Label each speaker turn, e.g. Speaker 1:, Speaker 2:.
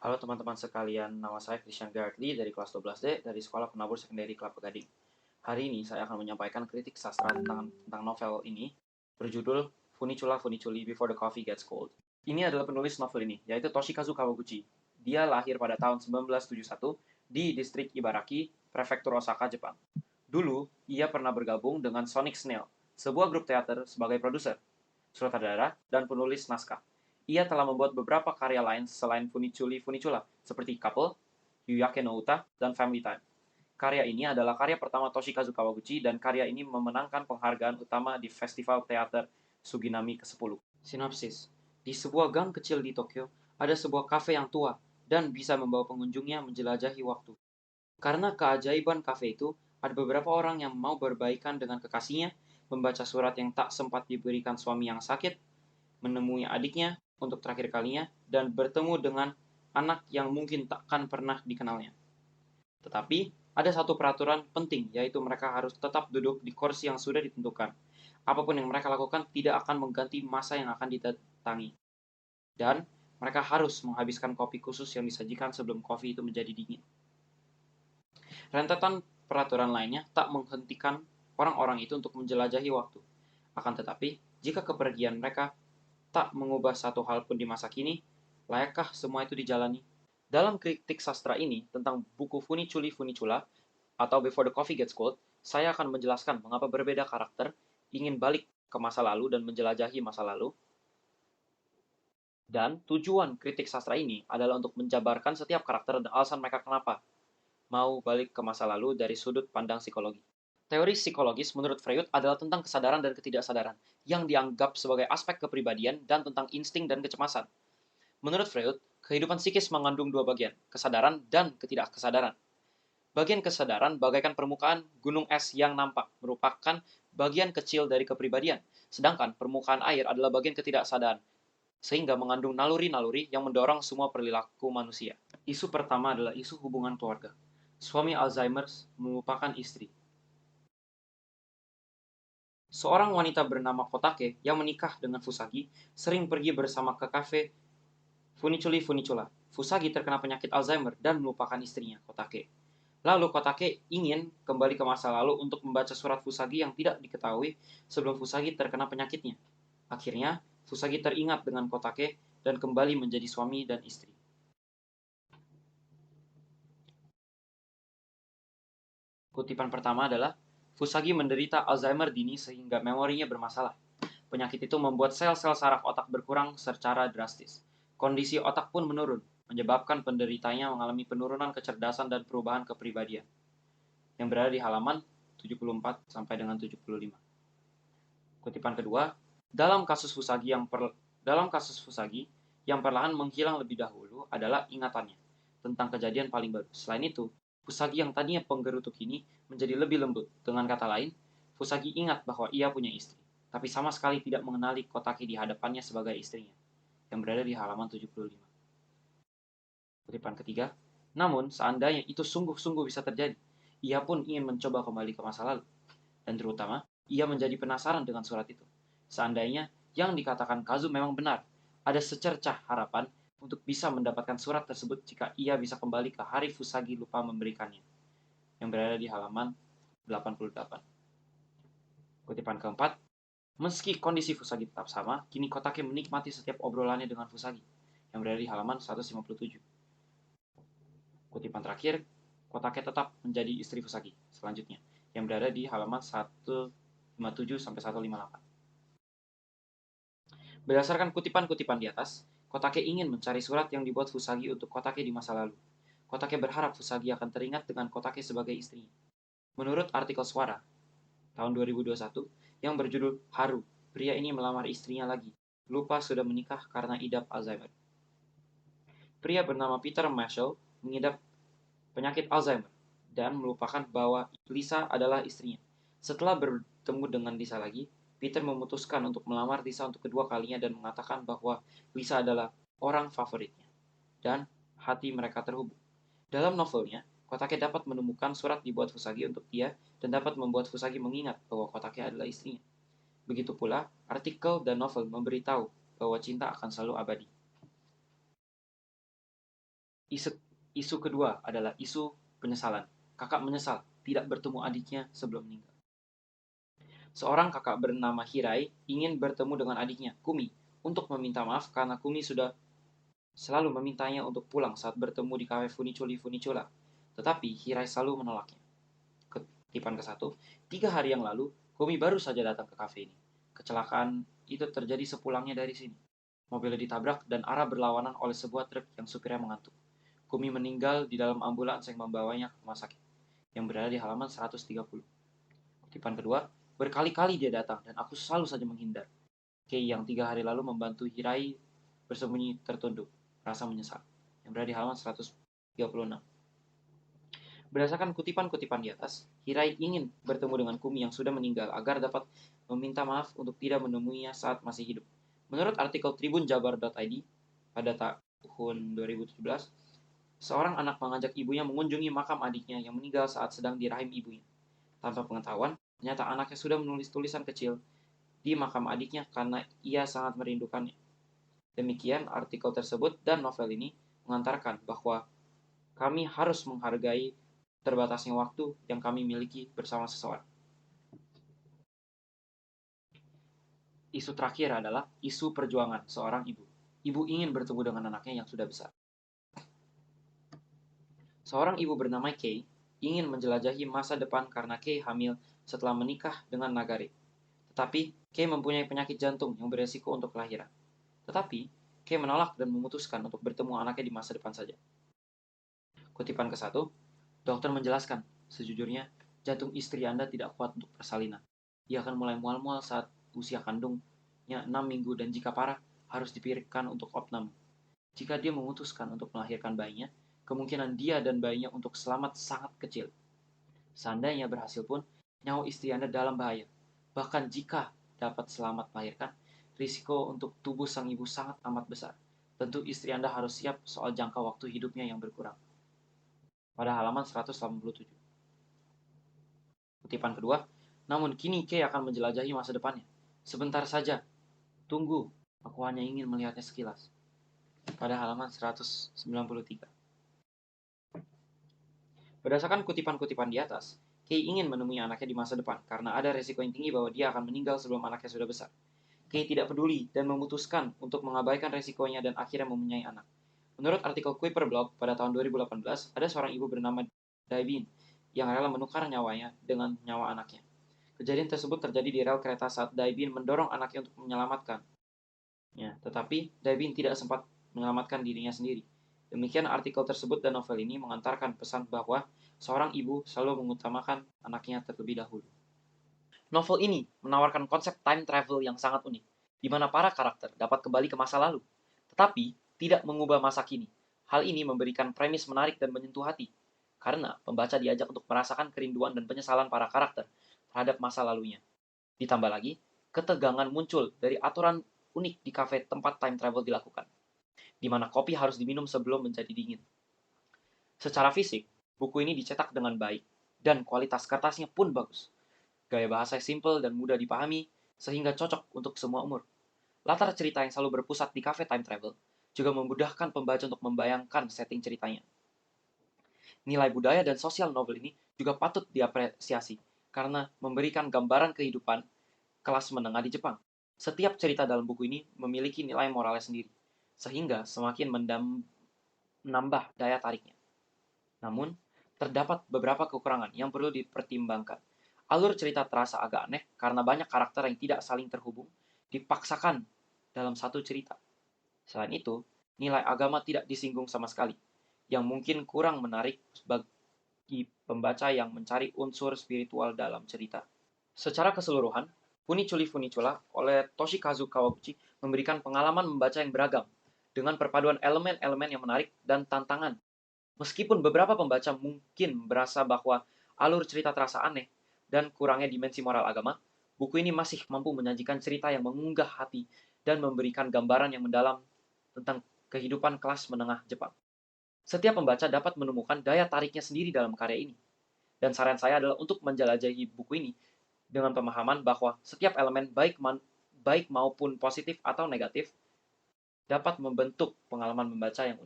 Speaker 1: Halo teman-teman sekalian, nama saya Christian Gartley dari kelas 12D dari Sekolah Penabur Sekunderi Kelapa Gading. Hari ini saya akan menyampaikan kritik sastra tentang novel ini berjudul Funicula Funiculi Before the Coffee Gets Cold. Ini adalah penulis novel ini, yaitu Toshikazu Kawaguchi. Dia lahir pada tahun 1971 di distrik Ibaraki, prefektur Osaka, Jepang. Dulu, ia pernah bergabung dengan Sonic Snail, sebuah grup teater sebagai produser, sutradara, dan penulis naskah. Ia telah membuat beberapa karya lain selain Funiculi Funicula, seperti Couple, Yuyake no Uta, dan Family Time. Karya ini adalah karya pertama Toshikazu Kawaguchi dan karya ini memenangkan penghargaan utama di Festival Teater Suginami ke-10. Sinopsis. Di sebuah gang kecil di Tokyo, ada sebuah kafe yang tua dan bisa membawa pengunjungnya menjelajahi waktu. Karena keajaiban kafe itu, ada beberapa orang yang mau berbaikan dengan kekasihnya, membaca surat yang tak sempat diberikan suami yang sakit, menemui adiknya untuk terakhir kalinya, dan bertemu dengan anak yang mungkin takkan pernah dikenalnya. Tetapi, ada satu peraturan penting, yaitu mereka harus tetap duduk di kursi yang sudah ditentukan. Apapun yang mereka lakukan tidak akan mengganti masa yang akan didatangi. Dan, mereka harus menghabiskan kopi khusus yang disajikan sebelum kopi itu menjadi dingin. Rentetan peraturan lainnya tak menghentikan orang-orang itu untuk menjelajahi waktu. Akan tetapi, jika kepergian mereka tak mengubah satu hal pun di masa kini, layakkah semua itu dijalani? Dalam kritik sastra ini tentang buku Funiculi Funicula atau Before the Coffee Gets Cold, saya akan menjelaskan mengapa berbeda karakter ingin balik ke masa lalu dan menjelajahi masa lalu. Dan tujuan kritik sastra ini adalah untuk menjabarkan setiap karakter dan alasan mereka kenapa mau balik ke masa lalu dari sudut pandang psikologi. Teori psikologis menurut Freud adalah tentang kesadaran dan ketidaksadaran, yang dianggap sebagai aspek kepribadian dan tentang insting dan kecemasan. Menurut Freud, kehidupan psikis mengandung dua bagian, kesadaran dan ketidakkesadaran. Bagian kesadaran bagaikan permukaan gunung es yang nampak, merupakan bagian kecil dari kepribadian, sedangkan permukaan air adalah bagian ketidaksadaran, sehingga mengandung naluri-naluri yang mendorong semua perilaku manusia. Isu pertama adalah isu hubungan keluarga. Suami Alzheimer melupakan istri. Seorang wanita bernama Kotake yang menikah dengan Fusagi sering pergi bersama ke kafe Funiculi Funicula. Fusagi terkena penyakit Alzheimer dan melupakan istrinya, Kotake. Lalu Kotake ingin kembali ke masa lalu untuk membaca surat Fusagi yang tidak diketahui sebelum Fusagi terkena penyakitnya. Akhirnya, Fusagi teringat dengan Kotake dan kembali menjadi suami dan istri. Kutipan pertama adalah, Fusagi menderita Alzheimer dini sehingga memorinya bermasalah. Penyakit itu membuat sel-sel saraf otak berkurang secara drastis. Kondisi otak pun menurun, menyebabkan penderitanya mengalami penurunan kecerdasan dan perubahan kepribadian. Yang berada di halaman 74 sampai dengan 75. Kutipan kedua, dalam kasus Fusagi yang perlahan menghilang lebih dahulu adalah ingatannya tentang kejadian paling baru. Selain itu, Fusagi yang tadinya penggerutu kini menjadi lebih lembut. Dengan kata lain, Fusagi ingat bahwa ia punya istri, tapi sama sekali tidak mengenali Kotaki di hadapannya sebagai istrinya, yang berada di halaman 75. Kutipan ketiga, namun seandainya itu sungguh-sungguh bisa terjadi, ia pun ingin mencoba kembali ke masa lalu. Dan terutama, ia menjadi penasaran dengan surat itu. Seandainya yang dikatakan Kazu memang benar, ada secercah harapan untuk bisa mendapatkan surat tersebut jika ia bisa kembali ke hari Fusagi lupa memberikannya, yang berada di halaman 88. Kutipan keempat, meski kondisi Fusagi tetap sama, kini Kotake menikmati setiap obrolannya dengan Fusagi, yang berada di halaman 157. Kutipan terakhir, Kotake tetap menjadi istri Fusagi selanjutnya, yang berada di halaman 157 sampai 158. Berdasarkan kutipan-kutipan di atas, Kotake ingin mencari surat yang dibuat Fusagi untuk Kotake di masa lalu. Kotake berharap Fusagi akan teringat dengan Kotake sebagai istrinya. Menurut artikel Suara tahun 2021 yang berjudul Haru, pria ini melamar istrinya lagi. Lupa sudah menikah karena idap Alzheimer. Pria bernama Peter Marshall mengidap penyakit Alzheimer dan melupakan bahwa Lisa adalah istrinya. Setelah bertemu dengan Lisa lagi, Peter memutuskan untuk melamar Lisa untuk kedua kalinya dan mengatakan bahwa Lisa adalah orang favoritnya. Dan hati mereka terhubung. Dalam novelnya, Kotake dapat menemukan surat dibuat Fusagi untuk dia dan dapat membuat Fusagi mengingat bahwa Kotake adalah istrinya. Begitu pula, artikel dan novel memberitahu bahwa cinta akan selalu abadi. Isu, isu kedua adalah isu penyesalan. Kakak menyesal tidak bertemu adiknya sebelum meninggal. Seorang kakak bernama Hirai ingin bertemu dengan adiknya, Kumi, untuk meminta maaf karena Kumi sudah selalu memintanya untuk pulang saat bertemu di kafe Funicula. Tetapi Hirai selalu menolaknya. Kutipan ke-1, 3 hari yang lalu, Kumi baru saja datang ke kafe ini. Kecelakaan itu terjadi sepulangnya dari sini. Mobilnya ditabrak dan arah berlawanan oleh sebuah truk yang supirnya mengantuk. Kumi meninggal di dalam ambulans yang membawanya ke rumah sakit, yang berada di halaman 130. Kutipan kedua, berkali-kali dia datang dan aku selalu saja menghindar. Kei yang 3 hari lalu membantu Hirai bersembunyi tertunduk, rasa menyesal, yang berada di halaman 136. Berdasarkan kutipan-kutipan di atas, Hirai ingin bertemu dengan Kumi yang sudah meninggal agar dapat meminta maaf untuk tidak menemuinya saat masih hidup. Menurut artikel tribunjabar.id pada tahun 2017, seorang anak mengajak ibunya mengunjungi makam adiknya yang meninggal saat sedang di rahim ibunya. Tanpa pengetahuan, ternyata anaknya sudah menulis tulisan kecil di makam adiknya karena ia sangat merindukannya. Demikian artikel tersebut dan novel ini mengantarkan bahwa kami harus menghargai terbatasnya waktu yang kami miliki bersama seseorang. Isu terakhir adalah isu perjuangan seorang ibu. Ibu ingin bertemu dengan anaknya yang sudah besar. Seorang ibu bernama Kei ingin menjelajahi masa depan karena Kei hamil setelah menikah dengan Nagare. Tetapi Kei mempunyai penyakit jantung yang beresiko untuk kelahiran. Tetapi Kei menolak dan memutuskan untuk bertemu anaknya di masa depan saja. Kutipan ke-1, dokter menjelaskan, sejujurnya, jantung istri Anda tidak kuat untuk persalinan. Ia akan mulai mual-mual saat usia kandungnya 6 minggu dan jika parah, harus dipikirkan untuk opname. Jika dia memutuskan untuk melahirkan bayinya, kemungkinan dia dan bayinya untuk selamat sangat kecil. Seandainya berhasil pun, nyawa istri Anda dalam bahaya. Bahkan jika dapat selamat melahirkan, risiko untuk tubuh sang ibu sangat amat besar. Tentu istri Anda harus siap soal jangka waktu hidupnya yang berkurang. Pada halaman 187. Kutipan kedua, namun kini Kay akan menjelajahi masa depannya. Sebentar saja, tunggu, aku hanya ingin melihatnya sekilas. Pada halaman 193. Berdasarkan kutipan-kutipan di atas, Kay ingin menemui anaknya di masa depan karena ada resiko yang tinggi bahwa dia akan meninggal sebelum anaknya sudah besar. Kay tidak peduli dan memutuskan untuk mengabaikan resikonya dan akhirnya mempunyai anak. Menurut artikel Kuiper Blog pada tahun 2018, ada seorang ibu bernama Daibin yang rela menukar nyawanya dengan nyawa anaknya. Kejadian tersebut terjadi di rel kereta saat Daibin mendorong anaknya untuk menyelamatkan. Ya, tetapi Daibin tidak sempat menyelamatkan dirinya sendiri. Demikian artikel tersebut dan novel ini mengantarkan pesan bahwa seorang ibu selalu mengutamakan anaknya terlebih dahulu. Novel ini menawarkan konsep time travel yang sangat unik, di mana para karakter dapat kembali ke masa lalu, tetapi tidak mengubah masa kini. Hal ini memberikan premis menarik dan menyentuh hati, karena pembaca diajak untuk merasakan kerinduan dan penyesalan para karakter terhadap masa lalunya. Ditambah lagi, ketegangan muncul dari aturan unik di kafe tempat time travel dilakukan, di mana kopi harus diminum sebelum menjadi dingin. Secara fisik, buku ini dicetak dengan baik, dan kualitas kertasnya pun bagus. Gaya bahasa simple dan mudah dipahami, sehingga cocok untuk semua umur. Latar cerita yang selalu berpusat di cafe time travel juga memudahkan pembaca untuk membayangkan setting ceritanya. Nilai budaya dan sosial novel ini juga patut diapresiasi karena memberikan gambaran kehidupan kelas menengah di Jepang. Setiap cerita dalam buku ini memiliki nilai moralnya sendiri, sehingga semakin menambah daya tariknya. Namun, terdapat beberapa kekurangan yang perlu dipertimbangkan. Alur cerita terasa agak aneh karena banyak karakter yang tidak saling terhubung dipaksakan dalam satu cerita. Selain itu, nilai agama tidak disinggung sama sekali, yang mungkin kurang menarik bagi pembaca yang mencari unsur spiritual dalam cerita. Secara keseluruhan, Funicula oleh Toshikazu Kawaguchi memberikan pengalaman membaca yang beragam, dengan perpaduan elemen-elemen yang menarik dan tantangan. Meskipun beberapa pembaca mungkin berasa bahwa alur cerita terasa aneh dan kurangnya dimensi moral agama, buku ini masih mampu menyajikan cerita yang mengunggah hati dan memberikan gambaran yang mendalam tentang kehidupan kelas menengah Jepang. Setiap pembaca dapat menemukan daya tariknya sendiri dalam karya ini. Dan saran saya adalah untuk menjelajahi buku ini dengan pemahaman bahwa setiap elemen baik maupun positif atau negatif dapat membentuk pengalaman membaca yang unik.